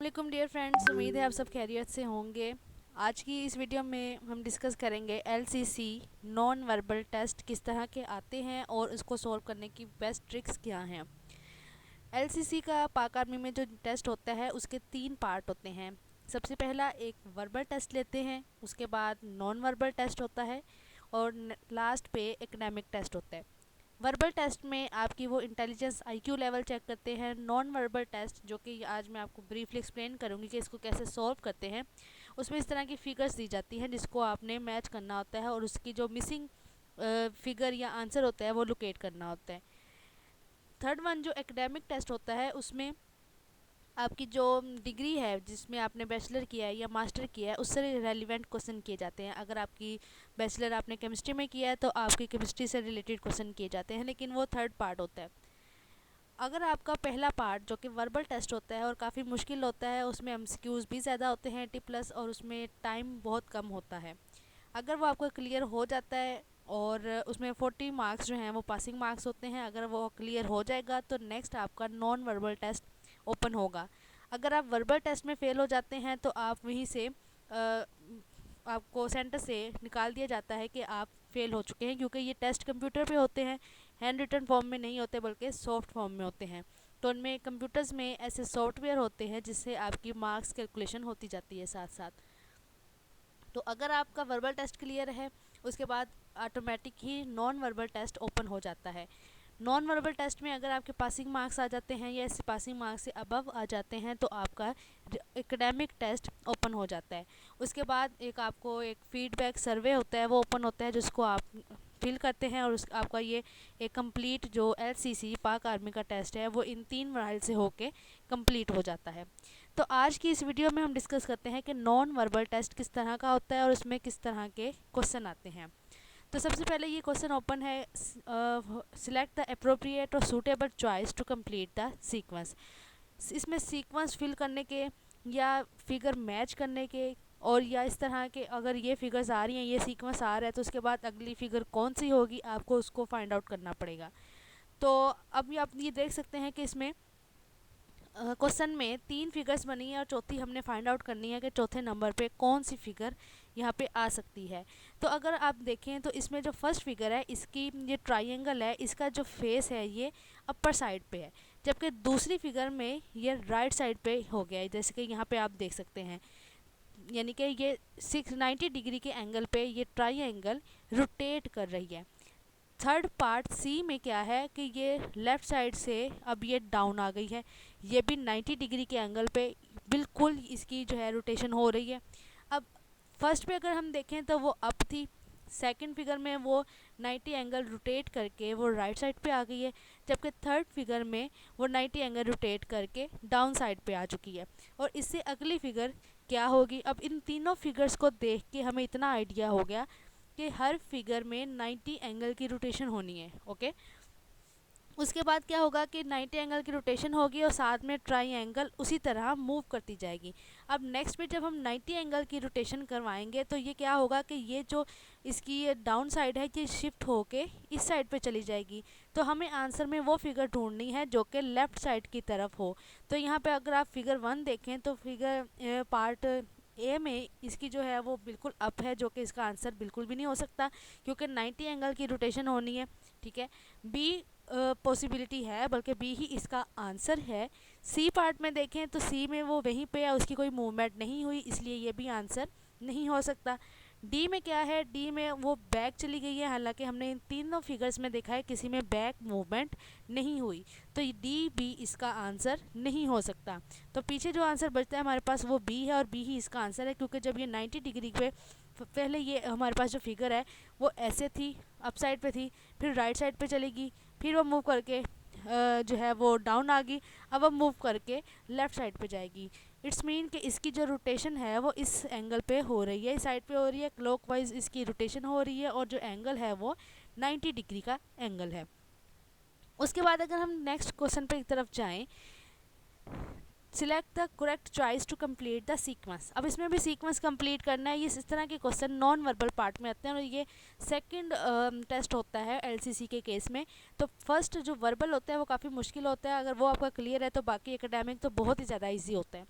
वालेकुम dear friends, उम्मीद है आप सब खैरियत से होंगे। आज की इस वीडियो में हम डिस्कस करेंगे एलसीसी नॉन वर्बल टेस्ट किस तरह के आते हैं और उसको सॉल्व करने की बेस्ट ट्रिक्स क्या हैं। एलसीसी का पाक आर्मी में जो टेस्ट होता है उसके 3 पार्ट होते हैं। सबसे पहला एक वर्बल टेस्ट लेते हैं, उसके बाद नॉन वर्बल टेस्ट होता है और लास्ट पे एकेडमिक टेस्ट होता है। वर्बल टेस्ट में आपकी वो इंटेलिजेंस आईक्यू लेवल चेक करते हैं। नॉन वर्बल टेस्ट जो कि आज मैं आपको ब्रीफली एक्सप्लेन करूँगी कि इसको कैसे सॉल्व करते हैं, उसमें इस तरह की फिगर्स दी जाती हैं जिसको आपने मैच करना होता है और उसकी जो मिसिंग फिगर या आंसर होता है वो लोकेट करना होता है। थर्ड वन जो एकेडमिक टेस्ट होता है उसमें आपकी जो डिग्री है जिसमें आपने बैचलर किया है या मास्टर किया है उससे रेलिवेंट क्वेश्चन किए जाते हैं। अगर आपकी बैचलर आपने केमिस्ट्री में किया है तो आपकी केमिस्ट्री से रिलेटेड क्वेश्चन किए जाते हैं, लेकिन वो थर्ड पार्ट होता है। अगर आपका पहला पार्ट जो कि वर्बल टेस्ट होता है और काफ़ी मुश्किल होता है, उसमें एमसीक्यूज़ भी ज़्यादा होते हैं 80+ और उसमें टाइम बहुत कम होता है। अगर वो आपको क्लियर हो जाता है और उसमें 40 मार्क्स जो हैं वो पासिंग मार्क्स होते हैं, अगर वो क्लियर हो जाएगा तो नेक्स्ट आपका नॉन वर्बल टेस्ट ओपन होगा। अगर आप वर्बल टेस्ट में फ़ेल हो जाते हैं तो आप वहीं से आपको सेंटर से निकाल दिया जाता है कि आप फेल हो चुके हैं, क्योंकि ये टेस्ट कंप्यूटर पे होते हैं, हैंड रिटन फॉर्म में नहीं होते बल्कि सॉफ्ट फॉर्म में होते हैं। तो उनमें कंप्यूटर्स में ऐसे सॉफ्टवेयर होते हैं जिससे आपकी मार्क्स कैलकुलेशन होती जाती है साथ साथ। तो अगर आपका वर्बल टेस्ट क्लियर है उसके बाद ऑटोमेटिक ही नॉन वर्बल टेस्ट ओपन हो जाता है। नॉन वर्बल टेस्ट में अगर आपके पासिंग मार्क्स आ जाते हैं या इस पासिंग मार्क्स से अबव आ जाते हैं तो आपका एकेडमिक टेस्ट ओपन हो जाता है। उसके बाद एक आपको एक फीडबैक सर्वे होता है, वो ओपन होता है जिसको आप फिल करते हैं और आपका ये एक कंप्लीट जो एलसीसी पाक आर्मी का टेस्ट है वो इन 3 मॉड्यूल से होके कंप्लीट हो जाता है। तो आज की इस वीडियो में हम डिस्कस करते हैं कि नॉन वर्बल टेस्ट किस तरह का होता है और उसमें किस तरह के क्वेश्चन आते हैं। तो सबसे पहले ये क्वेश्चन ओपन है, सिलेक्ट द अप्रोप्रिएट और suitable choice to complete the sequence. इसमें सीक्वेंस फिल करने के या फिगर मैच करने के और या इस तरह के अगर ये फिगर्स आ रही हैं, ये सीक्वेंस आ रहा है तो उसके बाद अगली फिगर कौन सी होगी आपको उसको फाइंड आउट करना पड़ेगा। तो अभी आप ये देख सकते हैं कि इसमें क्वेश्चन में 3 फिगर्स बनी है और चौथी हमने फाइंड आउट करनी है कि चौथे नंबर पे कौन सी फिगर यहाँ पे आ सकती है। तो अगर आप देखें तो इसमें जो फर्स्ट फिगर है इसकी ये ट्राइंगल है, इसका जो फेस है ये अपर साइड पे है, जबकि दूसरी फिगर में ये राइट साइड पे हो गया है, जैसे कि यहाँ पे आप देख सकते हैं। यानी कि ये 690 डिग्री के एंगल पे ये ट्राइंगल रोटेट कर रही है। थर्ड पार्ट सी में क्या है कि ये लेफ़्ट साइड से अब ये डाउन आ गई है, ये भी 90 डिग्री के एंगल पे बिल्कुल इसकी जो है रोटेशन हो रही है। अब फर्स्ट पे अगर हम देखें तो वो अप थी, सेकंड फिगर में वो 90 एंगल रोटेट करके वो राइट साइड पे आ गई है, जबकि थर्ड फिगर में वो 90 एंगल रोटेट करके डाउन साइड पे आ चुकी है। और इससे अगली फिगर क्या होगी, अब इन तीनों फिगर्स को देख के हमें इतना आइडिया हो गया कि हर फिगर में 90 एंगल की रोटेशन होनी है। ओके, उसके बाद क्या होगा कि 90 एंगल की रोटेशन होगी और साथ में ट्राइंगल उसी तरह मूव करती जाएगी। अब नेक्स्ट पे जब हम 90 एंगल की रोटेशन करवाएंगे तो ये क्या होगा कि ये जो इसकी ये डाउन साइड है ये शिफ्ट होके इस साइड पे चली जाएगी। तो हमें आंसर में वो फिगर ढूंढनी है जो कि लेफ़्ट साइड की तरफ हो। तो यहाँ पे अगर आप फिगर 1 देखें तो फिगर पार्ट ए में इसकी जो है वो बिल्कुल अप है, जो कि इसका आंसर बिल्कुल भी नहीं हो सकता क्योंकि 90 एंगल की रोटेशन होनी है। ठीक है, बी पॉसिबिलिटी है, बल्कि बी ही इसका आंसर है। सी पार्ट में देखें तो सी में वो वहीं पे है, उसकी कोई मूवमेंट नहीं हुई, इसलिए ये भी आंसर नहीं हो सकता। डी में क्या है, डी में वो बैक चली गई है, हालांकि हमने इन तीनों फिगर्स में देखा है किसी में बैक मूवमेंट नहीं हुई, तो डी बी इसका आंसर नहीं हो सकता। तो पीछे जो आंसर बचता है हमारे पास वो बी है और बी ही इसका आंसर है, क्योंकि जब ये 90 डिग्री पे पहले ये हमारे पास जो फिगर है वो ऐसे थी, अप साइड पे थी, फिर राइट साइड पे चलेगी, फिर वो मूव करके जो है वो डाउन आ गई, अब वो मूव करके लेफ़्ट साइड पे जाएगी। इट्स मीन कि इसकी जो रोटेशन है वो इस एंगल पे हो रही है, इस साइड पे हो रही है, क्लॉकवाइज इसकी रोटेशन हो रही है और जो एंगल है वो 90 डिग्री का एंगल है। उसके बाद अगर हम नेक्स्ट क्वेश्चन पे की तरफ जाएं, select the correct choice to complete the sequence. अब इसमें भी सीक्वेंस कंप्लीट करना है, ये इस तरह के क्वेश्चन नॉन वर्बल पार्ट में आते हैं और ये सेकंड टेस्ट होता है एलसीसी के केस में। तो फर्स्ट जो वर्बल होता है वो काफ़ी मुश्किल होता है, अगर वो आपका क्लियर है तो बाकी एकेडमिक तो बहुत ही ज़्यादा इजी होता है।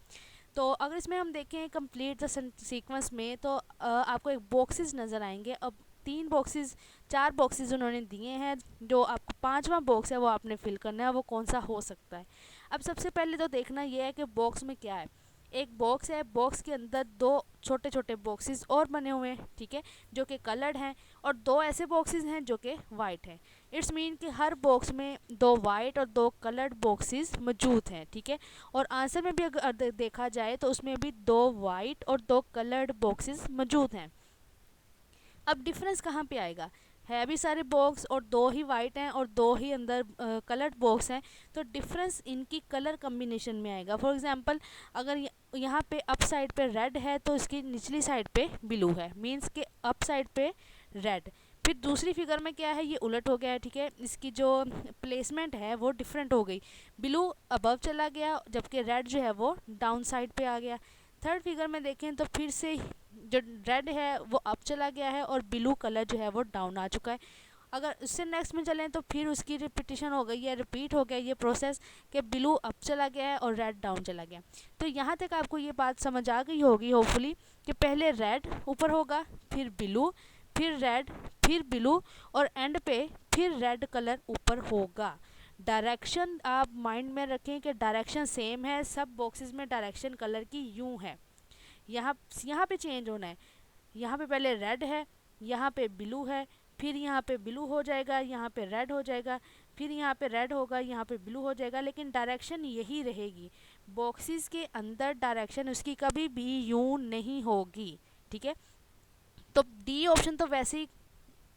तो अगर इसमें हम देखें कंप्लीट द सीक्वेंस में तो आपको एक बॉक्सेस नज़र आएंगे। अब 3 बॉक्सेस 4 बॉक्सेस उन्होंने दिए हैं, जो आपको 5वां बॉक्स है वो आपने फिल करना है, वो कौन सा हो सकता है। अब सबसे पहले तो देखना ये है कि बॉक्स में क्या है। एक बॉक्स है, बॉक्स के अंदर 2 छोटे छोटे बॉक्सेस और बने हुए हैं, ठीक है, जो कि कलर्ड हैं, और 2 ऐसे बॉक्सेस हैं जो कि वाइट हैं। इट्स मीन कि हर बॉक्स में 2 वाइट और 2 कलर्ड बॉक्सेस मौजूद हैं, ठीक है। और आंसर में भी अगर देखा जाए तो उसमें भी 2 वाइट और 2 कलर्ड बॉक्सेस मौजूद हैं। अब डिफरेंस कहाँ पे आएगा, है भी सारे बॉक्स और 2 ही वाइट हैं और 2 ही अंदर कलर्ड बॉक्स हैं, तो डिफरेंस इनकी कलर कम्बिनेशन में आएगा। फॉर एग्जांपल अगर यहाँ पे अप साइड पे रेड है तो इसकी निचली साइड पे ब्लू है, मींस के अप साइड पे रेड। फिर दूसरी फिगर में क्या है, ये उलट हो गया है, ठीक है, इसकी जो प्लेसमेंट है वो डिफरेंट हो गई, ब्लू अबव चला गया जबकि रेड जो है वो डाउन साइड पे आ गया। थर्ड फिगर में देखें तो फिर से जो रेड है वो अप चला गया है और ब्लू कलर जो है वो डाउन आ चुका है। अगर उससे नेक्स्ट में चलें तो फिर उसकी रिपीटिशन हो गई है, रिपीट हो गया ये प्रोसेस कि ब्लू अप चला गया है और रेड डाउन चला गया। तो यहाँ तक आपको ये बात समझ आ गई होगी होपफुली कि पहले रेड ऊपर होगा, फिर ब्लू, फिर रेड, फिर ब्लू, और एंड पे फिर रेड कलर ऊपर होगा। डायरेक्शन आप माइंड में रखें कि डायरेक्शन सेम है, सब बॉक्सेस में डायरेक्शन कलर की यूं है। यहाँ यहाँ पे चेंज होना है, यहाँ पे पहले रेड है, यहाँ पे ब्लू है, फिर यहाँ पे ब्लू हो जाएगा, यहाँ पे रेड हो जाएगा, फिर यहाँ पे रेड होगा, यहाँ पे ब्लू हो जाएगा, लेकिन डायरेक्शन यही रहेगी। बॉक्सेस के अंदर डायरेक्शन उसकी कभी भी यूं नहीं होगी, ठीक है। तो डी ऑप्शन तो वैसे ही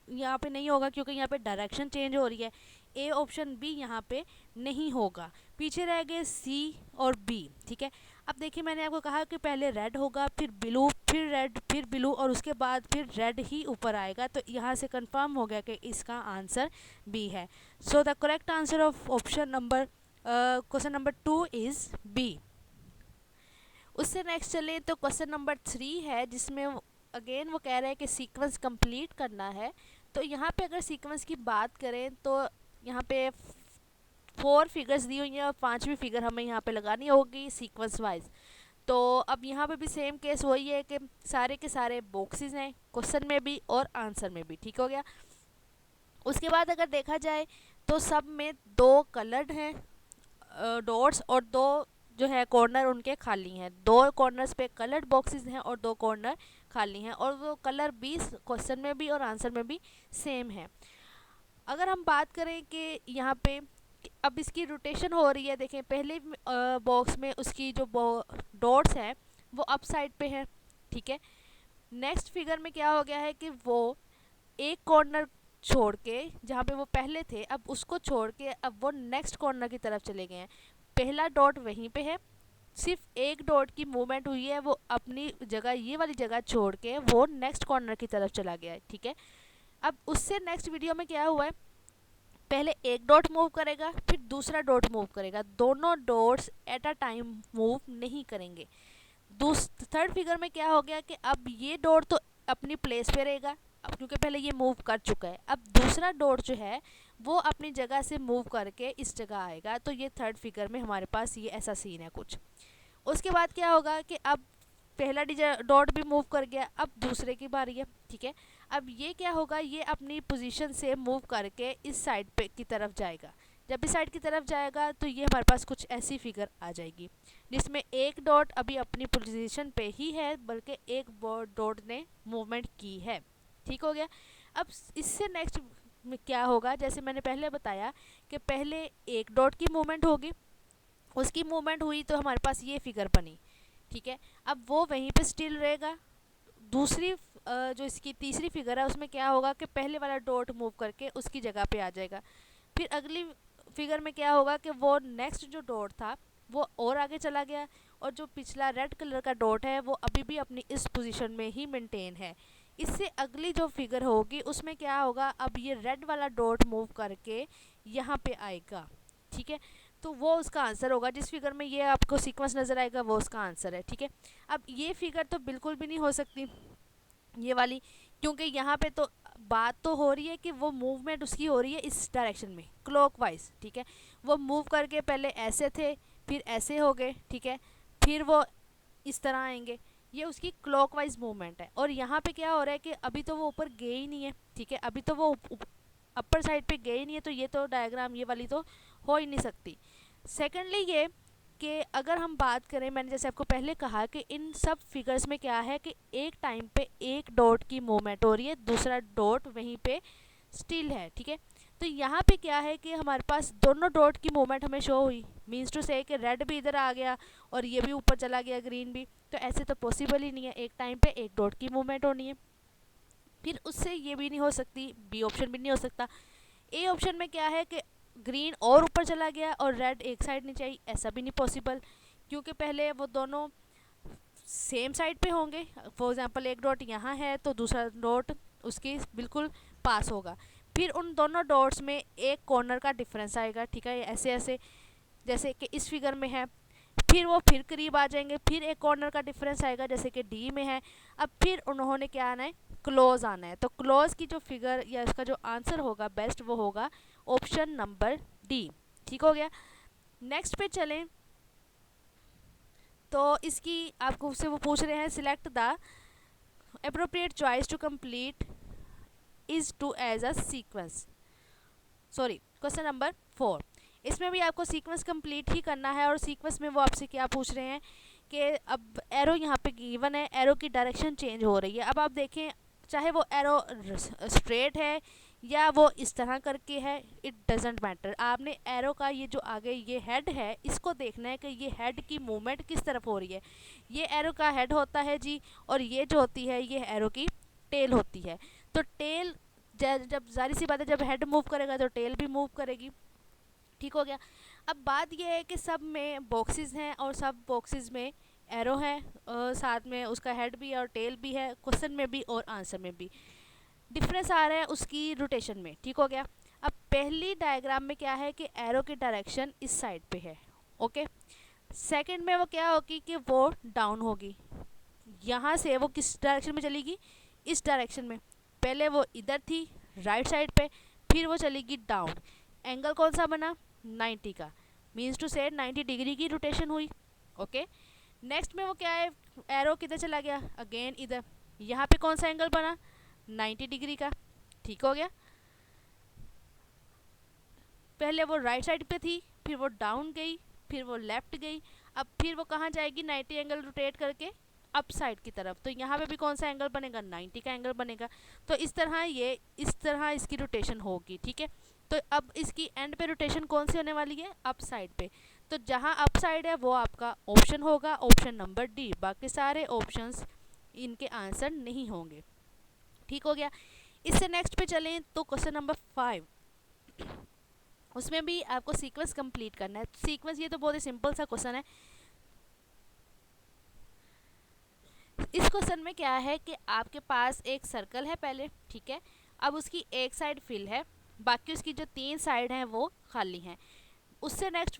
यहाँ पे नहीं होगा क्योंकि यहाँ पे डायरेक्शन चेंज हो रही है। ए ऑप्शन भी यहाँ पे नहीं होगा। पीछे रह गए सी और बी, ठीक है। अब देखिए मैंने आपको कहा कि पहले रेड होगा, फिर ब्लू, फिर रेड, फिर ब्लू, और उसके बाद फिर रेड ही ऊपर आएगा। तो यहाँ से कंफर्म हो गया कि इसका आंसर बी है। So the correct answer of option number question number 2 is B. उससे नेक्स्ट चले तो क्वेश्चन नंबर 3 है, जिसमें अगेन वो कह रहे हैं कि सीक्वेंस कंप्लीट करना है। तो यहाँ पे अगर सीक्वेंस की बात करें तो यहाँ पे 4 फिगर्स दी हुई हैं और 5वीं फिगर हमें यहाँ पे लगानी होगी सीक्वेंस वाइज। तो अब यहाँ पे भी सेम केस वही है कि सारे के सारे बॉक्सेस हैं क्वेश्चन में भी और आंसर में भी, ठीक हो गया। उसके बाद अगर देखा जाए तो सब में 2 कलर्ड हैं डॉट्स और 2 जो है कॉर्नर उनके खाली हैं। 2 कॉर्नर्स पे कलर्ड बॉक्सेस हैं और 2 कॉर्नर खाली हैं, और वो कलर भी क्वेश्चन में भी और आंसर में भी सेम है। अगर हम बात करें कि यहाँ पे अब इसकी रोटेशन हो रही है, देखें पहले बॉक्स में उसकी जो डॉट्स हैं वो अप साइड पे हैं, ठीक है। नेक्स्ट फिगर में क्या हो गया है कि वो एक कॉर्नर छोड़ के जहाँ पे वो पहले थे, अब उसको छोड़ के अब वो नेक्स्ट कॉर्नर की तरफ चले गए हैं। पहला डॉट वहीं पे है, सिर्फ एक डॉट की मूवमेंट हुई है, वो अपनी जगह ये वाली जगह छोड़ के वो नेक्स्ट कॉर्नर की तरफ चला गया है, ठीक है। अब उससे नेक्स्ट वीडियो में क्या हुआ है, पहले एक डॉट मूव करेगा फिर दूसरा डॉट मूव करेगा, दोनों dots at a time move नहीं करेंगे। थर्ड फिगर में क्या हो गया कि अब ये डॉट तो अपनी प्लेस पे रहेगा, अब क्योंकि पहले ये मूव कर चुका है, अब दूसरा डॉट जो है वो अपनी जगह से मूव करके इस जगह आएगा। तो ये थर्ड फिगर में हमारे पास ये ऐसा सीन है कुछ। उसके बाद क्या होगा कि अब पहला डॉट भी मूव कर गया, अब दूसरे की बारी है, ठीक है। अब ये क्या होगा, ये अपनी पोजीशन से मूव करके इस साइड पे की तरफ जाएगा। जब इस साइड की तरफ जाएगा तो ये हमारे पास कुछ ऐसी फिगर आ जाएगी जिसमें एक डॉट अभी अपनी पोजीशन पे ही है, बल्कि एक डॉट ने मूवमेंट की है, ठीक हो गया। अब इससे नेक्स्ट में क्या होगा, जैसे मैंने पहले बताया कि पहले एक डॉट की मूवमेंट होगी, उसकी मूवमेंट हुई तो हमारे पास ये फिगर बनी, ठीक है। अब वो वहीं पे स्टिल रहेगा। दूसरी जो इसकी तीसरी फिगर है उसमें क्या होगा कि पहले वाला डॉट मूव करके उसकी जगह पे आ जाएगा। फिर अगली फिगर में क्या होगा कि वो नेक्स्ट जो डॉट था वो और आगे चला गया, और जो पिछला रेड कलर का डॉट है वो अभी भी अपनी इस पोजीशन में ही मेंटेन है। इससे अगली जो फिगर होगी उसमें क्या होगा, अब ये रेड वाला डॉट मूव करके यहाँ पे आएगा, ठीक है। तो वो उसका आंसर होगा, जिस फिगर में ये आपको सीक्वेंस नज़र आएगा वो उसका आंसर है, ठीक है। अब ये फिगर तो बिल्कुल भी नहीं हो सकती ये वाली, क्योंकि यहाँ पे तो बात तो हो रही है कि वो मूवमेंट उसकी हो रही है इस डायरेक्शन में क्लॉकवाइज, ठीक है। वो मूव करके पहले ऐसे थे फिर ऐसे हो गए, ठीक है, फिर वो इस तरह आएंगे, ये उसकी क्लॉकवाइज मूवमेंट है। और यहाँ पे क्या हो रहा है कि अभी तो वो ऊपर गए ही नहीं है, ठीक है, अभी तो वो अपर साइड पे गए ही नहीं है, तो ये तो डायग्राम ये वाली तो हो ही नहीं सकती। सेकेंडली ये कि अगर हम बात करें, मैंने जैसे आपको पहले कहा कि इन सब फिगर्स में क्या है कि एक टाइम पे एक डॉट की मूवमेंट हो रही है, दूसरा डॉट वहीं पे स्टिल है, ठीक है। तो यहाँ पे क्या है कि हमारे पास दोनों डॉट की मूवमेंट हमें शो हुई, मीन्स टू से कि रेड भी इधर आ गया और ये भी ऊपर चला गया ग्रीन भी, तो ऐसे तो पॉसिबल ही नहीं है, एक टाइम पे एक डॉट की मूवमेंट होनी है। फिर उससे ये भी नहीं हो सकती, बी ऑप्शन भी नहीं हो सकता। ए ऑप्शन में क्या है कि ग्रीन और ऊपर चला गया और रेड एक साइड नहीं चाहिए, ऐसा भी नहीं पॉसिबल, क्योंकि पहले वो दोनों सेम साइड पे होंगे। फॉर एग्जांपल एक डॉट यहाँ है तो दूसरा डॉट उसके बिल्कुल पास होगा, फिर उन दोनों डॉट्स में एक कॉर्नर का डिफरेंस आएगा, ठीक है, ऐसे ऐसे जैसे कि इस फिगर में है। फिर वो फिर करीब आ जाएंगे, फिर एक कॉर्नर का डिफरेंस आएगा जैसे कि डी में है। अब फिर उन्होंने क्या आना है, क्लोज आना है। तो क्लोज की जो फिगर या इसका जो आंसर होगा बेस्ट वो होगा ऑप्शन नंबर डी। ठीक हो गया। नेक्स्ट पे चलें तो इसकी आपको से वो पूछ रहे हैं select the appropriate choice to complete is to as a sequence. Sorry, question number 4। इसमें भी आपको सीक्वेंस कंप्लीट ही करना है, और सीक्वेंस में वो आपसे क्या पूछ रहे हैं कि अब एरो यहाँ पे गिवन है, एरो की डायरेक्शन चेंज हो रही है। अब आप देखें, चाहे वो एरो स्ट्रेट है या वो इस तरह करके है, इट डजेंट मैटर। आपने एरो का ये जो आगे ये हेड है इसको देखना है कि ये हेड की मूवमेंट किस तरफ हो रही है। ये एरो का हेड होता है जी, और ये जो होती है ये एरो की टेल होती है। तो टेल जब जारी सी बात है, जब हेड मूव करेगा तो टेल भी मूव करेगी। ठीक हो गया। अब बात यह है कि सब में बॉक्सेस हैं और सब बॉक्सेस में एरो है, साथ में उसका हेड भी है और टेल भी है, क्वेश्चन में भी और आंसर में भी। डिफरेंस आ रहा है उसकी रोटेशन में। ठीक हो गया। अब पहली डायग्राम में क्या है कि एरो की डायरेक्शन इस साइड पे है, ओके। सेकंड में वो क्या होगी कि वो डाउन होगी, यहाँ से वो किस डायरेक्शन में चलेगी, इस डायरेक्शन में। पहले वो इधर थी राइट साइड पे, फिर वो चलेगी डाउन। एंगल कौन सा बना, 90 का, मीन्स टू से 90 डिग्री की रोटेशन हुई, ओके। नेक्स्ट में वो क्या है, एरो किधर चला गया, अगेन इधर, यहाँ पे कौन सा एंगल बना, 90 डिग्री का। ठीक हो गया। पहले वो राइट साइड पे थी, फिर वो डाउन गई, फिर वो लेफ्ट गई, अब फिर वो कहाँ जाएगी, 90 एंगल रोटेट करके अप साइड की तरफ। तो यहाँ पे भी कौन सा एंगल बनेगा, 90 का एंगल बनेगा। तो इस तरह ये इस तरह इसकी रोटेशन होगी, ठीक है। तो अब इसकी एंड पे रोटेशन कौन सी होने वाली है, अप साइड पे। तो जहाँ अप साइड है वो आपका ऑप्शन होगा, ऑप्शन नंबर डी। बाकी सारे ऑप्शंस इनके आंसर नहीं होंगे। ठीक हो गया। इससे नेक्स्ट पे चलें तो क्वेश्चन नंबर 5, उसमें भी आपको सीक्वेंस कंप्लीट करना है। सीक्वेंस ये तो बहुत ही सिंपल सा क्वेश्चन है। इस क्वेश्चन में क्या है कि आपके पास एक सर्कल है पहले, ठीक है। अब उसकी एक साइड फिल है, बाकी उसकी जो 3 साइड हैं वो खाली हैं। उससे नेक्स्ट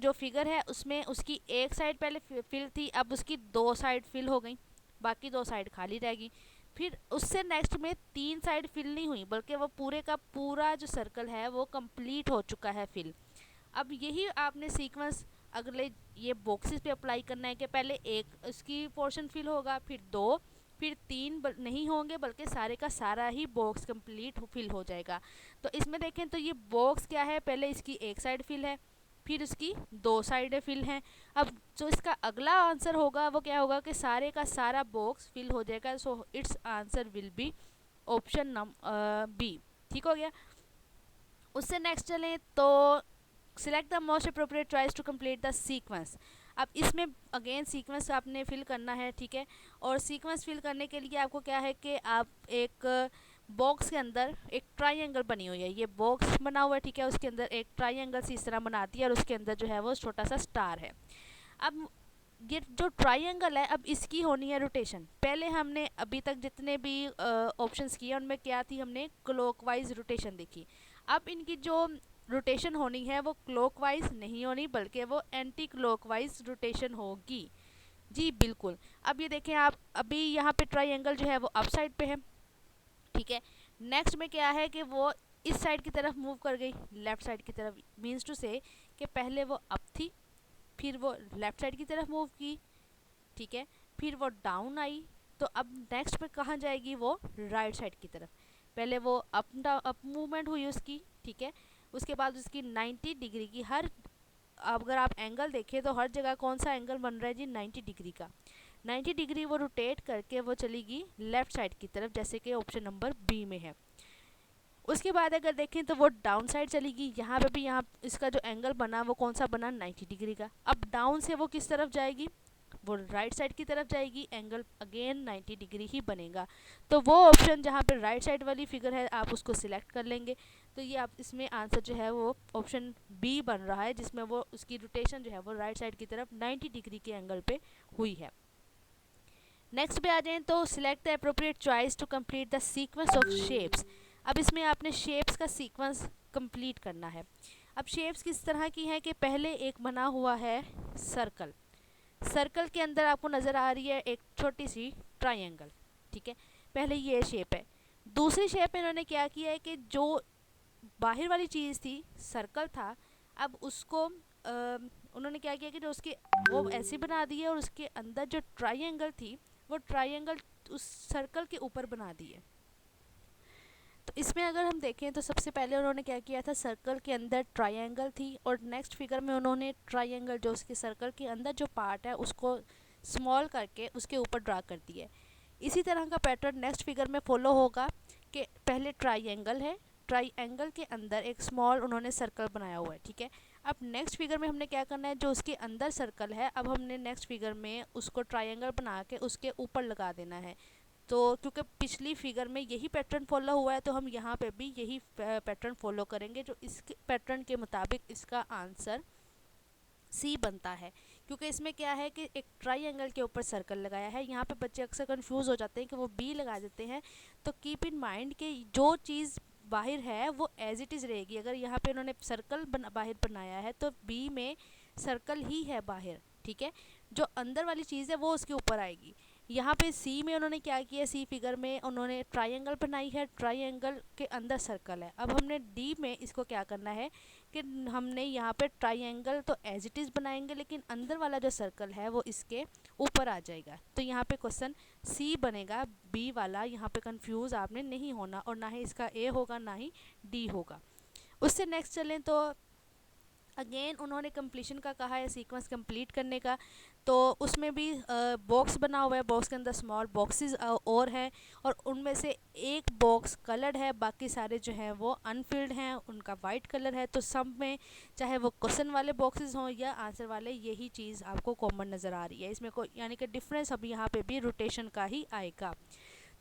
जो फिगर है उसमें उसकी एक साइड पहले फिल थी, अब उसकी 2 साइड फिल हो गई, बाकी 2 साइड खाली रहेगी। फिर उससे नेक्स्ट में 3 साइड फिल नहीं हुई, बल्कि वो पूरे का पूरा जो सर्कल है वो कंप्लीट हो चुका है फिल। अब यही आपने सीक्वेंस अगले ये बॉक्सेस पे अप्लाई करना है कि पहले एक इसकी पोर्शन फिल होगा, फिर 2, फिर 3 नहीं होंगे, बल्कि सारे का सारा ही बॉक्स कंप्लीट फिल हो जाएगा। तो इसमें देखें तो ये बॉक्स क्या है, पहले इसकी एक साइड फिल है, फिर उसकी 2 साइडें फिल हैं। अब जो इसका अगला आंसर होगा वो क्या होगा कि सारे का सारा बॉक्स फिल हो जाएगा। So its answer will be option B. ठीक हो गया। उससे नेक्स्ट चलें तो select the most appropriate choice to complete the sequence. अब इसमें अगेन सीक्वेंस आपने फिल करना है, ठीक है। और सीक्वेंस फिल करने के लिए आपको क्या है कि आप एक बॉक्स के अंदर एक ट्राइंगल बनी हुई है, ये बॉक्स बना हुआ है, ठीक है। उसके अंदर एक ट्राइंगल सी इस तरह बनाती है और उसके अंदर जो है वो छोटा सा स्टार है। अब ये जो ट्राइंगल है, अब इसकी होनी है रोटेशन। पहले हमने अभी तक जितने भी ऑप्शंस किए उनमें क्या थी, हमने क्लॉकवाइज रोटेशन देखी। अब इनकी जो रोटेशन होनी है वो क्लॉकवाइज नहीं होनी, बल्कि वो एंटी क्लॉकवाइज रोटेशन होगी। जी बिल्कुल। अब ये देखें आप, अभी यहाँ पे ट्राइंगल जो है वो अप साइड पे है, ठीक है। नेक्स्ट में क्या है कि वो इस साइड की तरफ मूव कर गई, लेफ्ट साइड की तरफ, मीन्स टू से कि पहले वो अप थी, फिर वो लेफ्ट साइड की तरफ मूव की, ठीक है। फिर वो डाउन आई, तो अब नेक्स्ट पे कहाँ जाएगी, वो राइट साइड की तरफ। पहले वो अप मूवमेंट हुई उसकी, ठीक है। उसके बाद उसकी 90 डिग्री की, हर अगर आप एंगल देखें तो हर जगह कौन सा एंगल बन रहा है जी, 90 डिग्री का। 90 डिग्री वो रोटेट करके वो चलेगी लेफ्ट साइड की तरफ, जैसे कि ऑप्शन नंबर बी में है। उसके बाद अगर देखें तो वो डाउन साइड चलेगी, यहाँ पे भी यहाँ इसका जो एंगल बना वो कौन सा बना, 90 डिग्री का। अब डाउन से वो किस तरफ जाएगी, वो राइट साइड की तरफ जाएगी, एंगल अगेन 90 डिग्री ही बनेगा। तो वो ऑप्शन जहाँ पे राइट साइड वाली फिगर है आप उसको सिलेक्ट कर लेंगे। तो ये आप इसमें आंसर जो है वो ऑप्शन बी बन रहा है, जिसमें वो उसकी रोटेशन जो है वो राइट साइड की तरफ 90 डिग्री के एंगल पे हुई है। नेक्स्ट पे आ जाएं तो select the appropriate choice to complete the sequence of shapes. अब इसमें आपने शेप्स का सीक्वेंस कंप्लीट करना है। अब शेप्स किस तरह की हैं कि पहले एक बना हुआ है सर्कल, सर्कल के अंदर आपको नज़र आ रही है एक छोटी सी ट्रायंगल, ठीक है। पहले ये शेप है। दूसरी शेप में इन्होंने क्या किया है कि जो बाहर वाली चीज़ थी, सर्कल था, अब उसको उन्होंने क्या किया कि जो उसके वो ऐसे बना दी है और उसके अंदर जो ट्रायंगल थी वो ट्रायंगल उस सर्कल के ऊपर बना दी है। तो इसमें अगर हम देखें तो सबसे पहले उन्होंने क्या किया था, सर्कल के अंदर ट्रायंगल थी और नेक्स्ट फिगर में उन्होंने ट्रायंगल जो उसके सर्कल के अंदर जो पार्ट है उसको स्मॉल करके उसके ऊपर ड्रा कर दिया है। इसी तरह का पैटर्न नेक्स्ट फिगर में फॉलो होगा कि पहले ट्रायंगल है, ट्रायंगल के अंदर एक स्मॉल उन्होंने सर्कल बनाया हुआ है, ठीक है। अब नेक्स्ट फिगर में हमने क्या करना है, जो उसके अंदर सर्कल है अब हमने नेक्स्ट फिगर में उसको ट्रायंगल बना के उसके ऊपर लगा देना है। तो क्योंकि पिछली फिगर में यही पैटर्न फॉलो हुआ है तो हम यहाँ पे भी यही पैटर्न फॉलो करेंगे, जो इस पैटर्न के मुताबिक इसका आंसर सी बनता है। क्योंकि इसमें क्या है कि एक ट्रायंगल के ऊपर सर्कल लगाया है, यहाँ पे बच्चे अक्सर कंफ्यूज हो जाते हैं कि वो बी लगा देते हैं। तो कीप इन माइंड कि जो चीज़ बाहर है वो एज इट इज़ रहेगी। अगर यहाँ पे उन्होंने सर्कल बाहर बनाया है तो बी में सर्कल ही है बाहर, ठीक है। जो अंदर वाली चीज़ है वो उसके ऊपर आएगी। यहाँ पे सी में उन्होंने क्या किया, सी फिगर में उन्होंने ट्रायंगल बनाई है, ट्रायंगल के अंदर सर्कल है। अब हमने डी में इसको क्या करना है कि हमने यहाँ पे ट्रायंगल तो एज इट इज़ बनाएंगे लेकिन अंदर वाला जो सर्कल है वो इसके ऊपर आ जाएगा। तो यहाँ पे क्वेश्चन सी बनेगा, बी वाला। यहाँ पे कंफ्यूज आपने नहीं होना और ना ही इसका ए होगा ना ही डी होगा। उससे नेक्स्ट चलें तो अगेन उन्होंने कंप्लीशन का कहा है, सीक्वेंस कंप्लीट करने का। तो उसमें भी बॉक्स बना हुआ है, बॉक्स के अंदर स्मॉल बॉक्सेस और हैं और उनमें से एक बॉक्स कलर्ड है, बाकी सारे जो हैं वो अनफिल्ड हैं, उनका वाइट कलर है। तो सब में चाहे वो क्वेश्चन वाले बॉक्सेस हों या आंसर वाले, यही चीज़ आपको कॉमन नज़र आ रही है। इसमें कोई यानी कि डिफरेंस अब यहाँ पे भी रोटेशन का ही आएगा।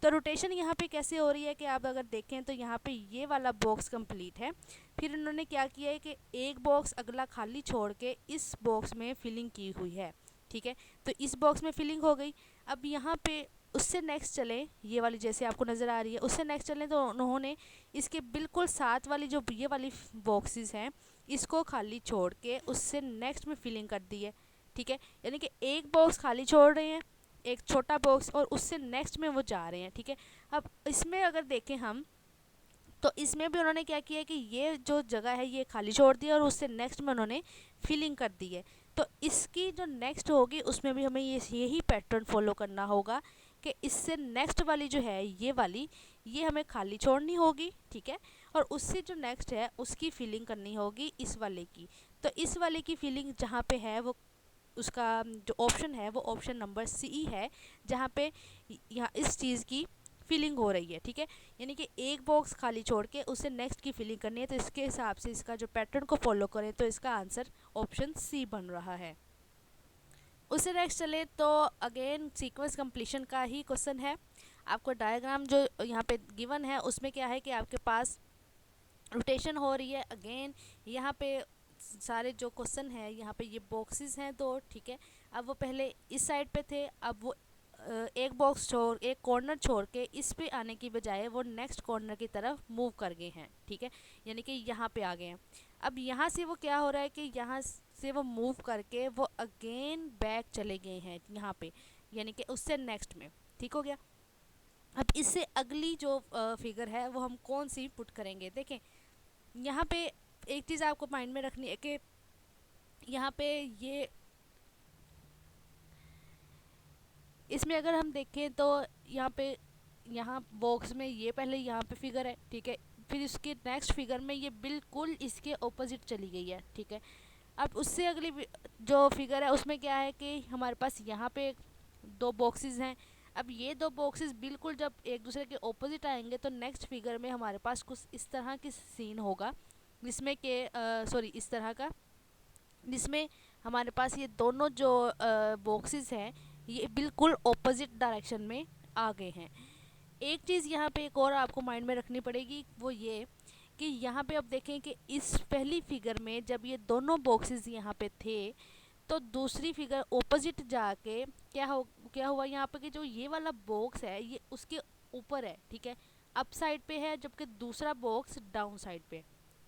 तो रोटेशन यहाँ पे कैसे हो रही है कि आप अगर देखें तो यहाँ पे ये वाला बॉक्स कंप्लीट है। फिर इन्होंने क्या किया है कि एक बॉक्स अगला खाली छोड़ के इस बॉक्स में फिलिंग की हुई है, ठीक है। तो इस बॉक्स में फिलिंग हो गई। अब यहाँ पे उससे नेक्स्ट चलें, ये वाली जैसे आपको नज़र आ रही है, उससे नेक्स्ट चलें तो उन्होंने इसके बिल्कुल साथ वाली जो ये वाली बॉक्सेस हैं इसको खाली छोड़ के उससे नेक्स्ट में फिलिंग कर दी है, ठीक है। यानी कि एक बॉक्स खाली छोड़ रहे हैं, एक छोटा बॉक्स, और उससे नेक्स्ट में वो जा रहे हैं, ठीक है। अब इसमें अगर देखें हम तो इसमें भी उन्होंने क्या किया कि ये जो जगह है ये खाली छोड़ दी और उससे नेक्स्ट में उन्होंने फिलिंग कर दी है। तो इसकी जो नेक्स्ट होगी उसमें भी हमें यही पैटर्न फॉलो करना होगा कि इससे नेक्स्ट वाली जो है ये वाली, ये हमें खाली छोड़नी होगी, ठीक है। और उससे जो नेक्स्ट है उसकी फिलिंग करनी होगी इस वाले की। तो इस वाले की फिलिंग जहाँ पे है वो उसका जो ऑप्शन है वो ऑप्शन नंबर सी है, जहाँ पे यहाँ इस चीज़ की फिलिंग हो रही है, ठीक है। यानी कि एक बॉक्स खाली छोड़ के उससे नेक्स्ट की फिलिंग करनी है। तो इसके हिसाब से इसका जो पैटर्न को फॉलो करें तो इसका आंसर ऑप्शन सी बन रहा है। उससे नेक्स्ट चले तो अगेन सीक्वेंस कंप्लीशन का ही क्वेश्चन है। आपको डायग्राम जो यहाँ पे गिवन है उसमें क्या है कि आपके पास रोटेशन हो रही है। अगेन यहाँ पे सारे जो क्वेश्चन है यहाँ पे ये बॉक्सेस हैं दो, ठीक है। अब वो पहले इस साइड पे थे, अब वो एक बॉक्स छोड़, एक कॉर्नर छोड़ के इस पे आने की बजाय वो नेक्स्ट कॉर्नर की तरफ मूव कर गए हैं, ठीक है। यानी कि यहाँ पे आ गए हैं। अब यहाँ से वो क्या हो रहा है कि यहाँ से वो मूव करके वो अगेन बैक चले गए हैं यहाँ पे, यानी कि उससे नेक्स्ट में, ठीक हो गया। अब इससे अगली जो फिगर है वो हम कौन सी पुट करेंगे, देखें यहाँ पे एक चीज़ आपको माइंड में रखनी है कि यहाँ पे ये इसमें अगर हम देखें तो यहाँ पे, यहाँ बॉक्स में ये पहले यहाँ पे फिगर है, ठीक है, फिर इसके नेक्स्ट फिगर में ये बिल्कुल इसके ऑपोजिट चली गई है, ठीक है। अब उससे अगली जो फिगर है उसमें क्या है कि हमारे पास यहाँ पे दो बॉक्सेस हैं। अब ये दो बॉक्सेस बिल्कुल जब एक दूसरे के ऑपोजिट आएंगे तो नेक्स्ट फिगर में हमारे पास कुछ इस तरह की सीन होगा, जिसमें कि सॉरी इस तरह का, जिसमें हमारे पास ये दोनों जो बॉक्सेस हैं ये बिल्कुल ऑपोजिट डायरेक्शन में आ गए हैं। एक चीज़ यहाँ पे एक और आपको माइंड में रखनी पड़ेगी, वो ये कि यहाँ पे अब देखें कि इस पहली फिगर में जब ये दोनों बॉक्सेस यहाँ पे थे तो दूसरी फिगर ऑपोजिट जाके क्या हुआ यहाँ पे कि जो ये वाला बॉक्स है ये उसके ऊपर है, ठीक है, अप साइड पे है, जबकि दूसरा बॉक्स डाउन साइड पे,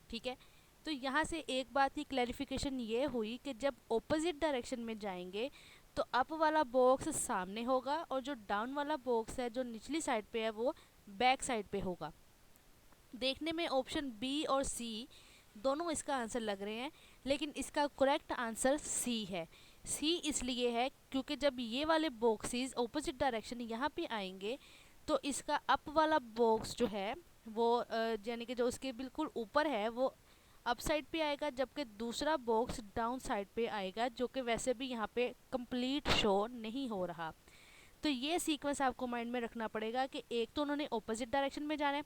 ठीक है। तो यहाँ से एक बात की क्लैरिफिकेशन ये हुई कि जब ऑपोजिट डायरेक्शन में जाएंगे तो अप वाला बॉक्स सामने होगा और जो डाउन वाला बॉक्स है जो निचली साइड पे है वो बैक साइड पे होगा। देखने में ऑप्शन बी और सी दोनों इसका आंसर लग रहे हैं, लेकिन इसका करेक्ट आंसर सी है। सी इसलिए है क्योंकि जब ये वाले बॉक्सेस ऑपोजिट डायरेक्शन यहाँ पे आएंगे तो इसका अप वाला बॉक्स जो है वो यानी कि जो उसके बिल्कुल ऊपर है वो अप साइड पे आएगा, जबकि दूसरा बॉक्स डाउन साइड पे आएगा, जो कि वैसे भी यहाँ पे कंप्लीट शो नहीं हो रहा। तो ये सीक्वेंस आपको माइंड में रखना पड़ेगा कि एक तो उन्होंने ऑपोजिट डायरेक्शन में जाना है,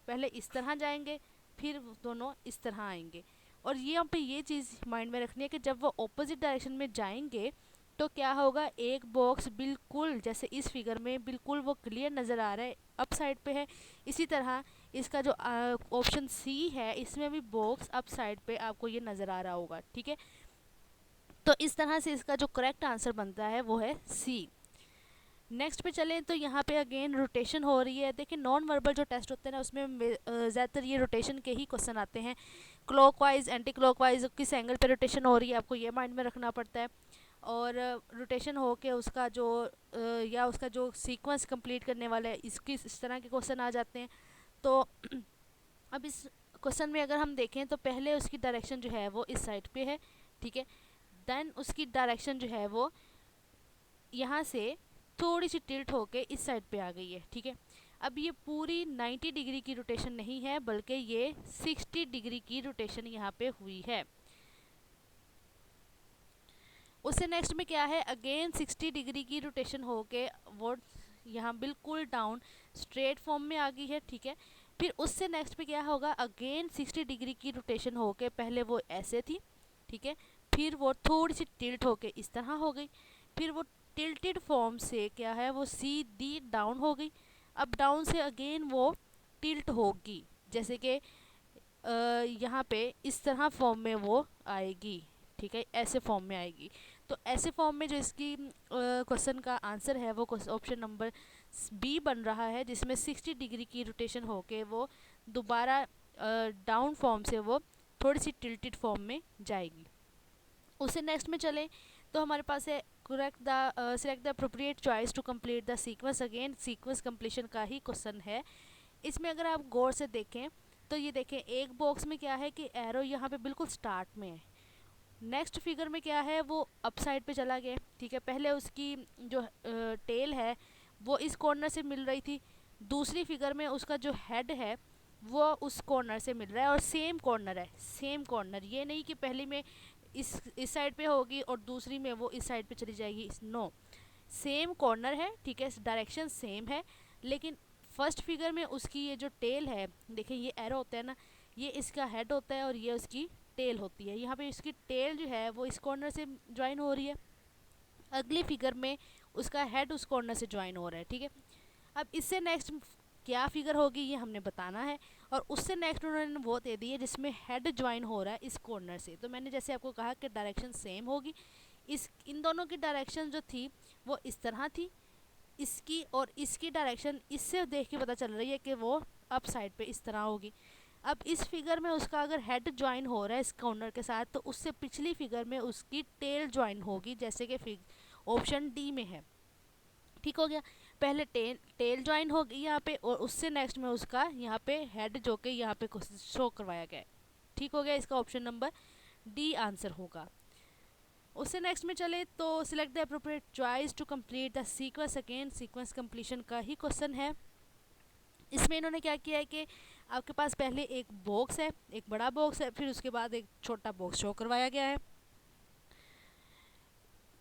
पहले इस तरह जाएंगे फिर दोनों इस तरह आएंगे। और ये यहाँ पे ये चीज़ माइंड में रखनी है कि जब वो ऑपोजिट डायरेक्शन में जाएंगे तो क्या होगा, एक बॉक्स बिल्कुल जैसे इस फिगर में बिल्कुल वो क्लियर नज़र आ रहा है अप साइड पे है, इसी तरह इसका जो ऑप्शन सी है इसमें भी बॉक्स अप साइड पे आपको ये नज़र आ रहा होगा, ठीक है। तो इस तरह से इसका जो करेक्ट आंसर बनता है वो है सी। नेक्स्ट पे चलें तो यहाँ पे अगेन रोटेशन हो रही है। देखिए नॉन वर्बल जो टेस्ट होते हैं ना उसमें ज़्यादातर ये रोटेशन के ही क्वेश्चन आते हैं, क्लॉकवाइज एंटी क्लॉकवाइज किस एंगल पे रोटेशन हो रही है आपको ये माइंड में रखना पड़ता है। और रोटेशन हो के उसका जो या उसका जो सीक्वेंस कंप्लीट करने वाला है इसकी इस तरह के क्वेश्चन आ जाते हैं। तो अब इस क्वेश्चन में अगर हम देखें तो पहले उसकी डायरेक्शन जो है वो इस साइड पे है, ठीक है, देन उसकी डायरेक्शन जो है वो यहाँ से थोड़ी सी टिल्ट होके इस साइड पे आ गई है, ठीक है। अब ये पूरी 90 डिग्री की रोटेशन नहीं है बल्कि ये 60 डिग्री की रोटेशन यहाँ पे हुई है। उससे नेक्स्ट में क्या है, अगेन 60 डिग्री की रोटेशन होके वो यहाँ बिल्कुल डाउन स्ट्रेट फॉर्म में आ गई है, ठीक है। फिर उससे नेक्स्ट पे क्या होगा, अगेन 60 डिग्री की रोटेशन होके पहले वो ऐसे थी, ठीक है, फिर वो थोड़ी सी टिल्ट होके इस तरह हो गई, फिर वो टिल्टेड फॉर्म से क्या है वो सीधी डाउन हो गई। अब डाउन से अगेन वो टिल्ट होगी, जैसे कि यहाँ पे इस तरह फॉर्म में वो आएगी, ठीक है, ऐसे फॉर्म में आएगी। तो ऐसे फॉर्म में जो इसकी क्वेश्चन का आंसर है वो ऑप्शन नंबर बी बन रहा है, जिसमें 60 डिग्री की रोटेशन होके वो दोबारा डाउन फॉर्म से वो थोड़ी सी टिल्टेड फॉर्म में जाएगी। उससे नेक्स्ट में चलें तो हमारे पास है correct the select the appropriate choice to complete the sequence. Again sequence completion का ही क्वेश्चन है। इसमें अगर आप गौर से देखें तो ये देखें एक बॉक्स में क्या है कि एरो यहाँ पे बिल्कुल स्टार्ट में है, नेक्स्ट फिगर में क्या है वो अप साइड पे चला गया, ठीक है। पहले उसकी जो टेल है वो इस कॉर्नर से मिल रही थी, दूसरी फिगर में उसका जो हेड है वो उस कॉर्नर से मिल रहा है और सेम कॉर्नर है, सेम कॉर्नर, ये नहीं कि पहली में इस साइड पे होगी और दूसरी में वो इस साइड पे चली जाएगी, नो, सेम कॉर्नर है, ठीक है, डायरेक्शन सेम है। लेकिन फर्स्ट फिगर में उसकी ये जो टेल है, देखिए ये एरो होता है ना, ये इसका हेड होता है और ये उसकी टेल होती है। यहाँ पे इसकी टेल जो है वो इस कॉर्नर से ज्वाइन हो रही है, अगली फिगर में उसका हेड उस कॉर्नर से ज्वाइन हो रहा है, ठीक है। अब इससे नेक्स्ट क्या फिगर होगी ये हमने बताना है, और उससे नेक्स्ट उन्होंने वो दे दी है जिसमें हेड ज्वाइन हो रहा है इस कॉर्नर से। तो मैंने जैसे आपको कहा कि डायरेक्शन सेम होगी, इन दोनों की डायरेक्शन जो थी वो इस तरह थी, इसकी और इसकी डायरेक्शन इससे देख के पता चल रही है कि वो अप साइड पे इस तरह होगी। अब इस फिगर में उसका अगर हेड ज्वाइन हो रहा है इस कॉर्नर के साथ तो उससे पिछली फिगर में उसकी टेल ज्वाइन होगी, जैसे कि ऑप्शन डी में है, ठीक हो गया। पहले टेल ज्वाइन होगी यहाँ पे और उससे नेक्स्ट में उसका यहाँ पे हेड जो कि यहाँ पे शो करवाया गया है, ठीक हो गया। इसका ऑप्शन नंबर डी आंसर होगा। उससे नेक्स्ट में चले तो select the appropriate choice to complete the sequence. Again sequence completion का ही क्वेश्चन है। इसमें इन्होंने क्या किया है कि आपके पास पहले एक बॉक्स है, एक बड़ा बॉक्स है, फिर उसके बाद एक छोटा बॉक्स शो करवाया गया है।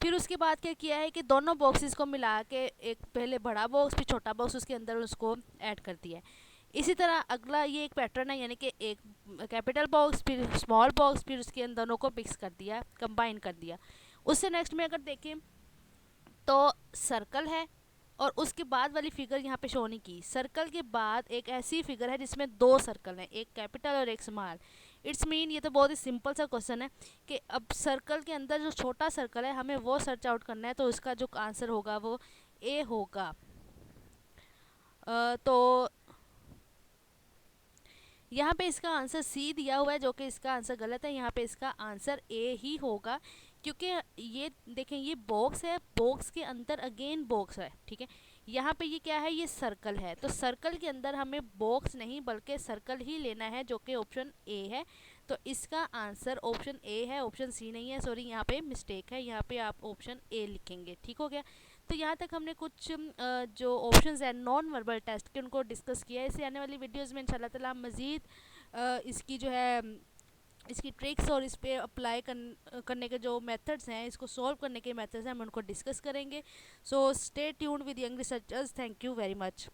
फिर उसके बाद क्या किया है कि दोनों बॉक्सेस को मिला के एक पहले बड़ा बॉक्स फिर छोटा बॉक्स उसके अंदर उसको ऐड कर दिया है। इसी तरह अगला ये एक पैटर्न है, यानी कि एक कैपिटल बॉक्स फिर स्मॉल बॉक्स फिर उसके अंदर दोनों को मिक्स कर दिया, कंबाइन कर दिया। उससे नेक्स्ट में अगर देखें तो सर्कल है और उसके बाद वाली फिगर यहाँ पे शो नहीं की। सर्कल के बाद एक ऐसी फिगर है जिसमें दो सर्कल हैं, एक कैपिटल और एक स्मॉल। इट्स मीन ये तो बहुत ही सिंपल सा क्वेश्चन है कि अब सर्कल के अंदर जो छोटा सर्कल है हमें वो सर्च आउट करना है, तो उसका जो आंसर होगा वो ए होगा। तो यहाँ पे इसका आंसर सी दिया हुआ है जो कि इसका आंसर गलत है। यहाँ पे इसका आंसर ए ही होगा, क्योंकि ये देखें ये बॉक्स है, बॉक्स के अंदर अगेन बॉक्स है, ठीक है। यहाँ पे ये क्या है, ये सर्कल है, तो सर्कल के अंदर हमें बॉक्स नहीं बल्कि सर्कल ही लेना है जो कि ऑप्शन ए है। तो इसका आंसर ऑप्शन ए है, ऑप्शन सी नहीं है। सॉरी यहाँ पे मिस्टेक है, यहाँ पे आप ऑप्शन ए लिखेंगे, ठीक हो गया। तो यहाँ तक हमने कुछ जो ऑप्शंस हैं नॉन वर्बल टेस्ट के उनको डिस्कस किया है। इससे आने वाली वीडियोस में इंशाल्लाह ताला मज़ीद इसकी जो है इसकी ट्रिक्स और इस पे अप्लाई करने के जो मेथड्स हैं, इसको सॉल्व करने के मेथड्स हैं, हम उनको डिस्कस करेंगे। So stay tuned with young researchers. Thank you very much.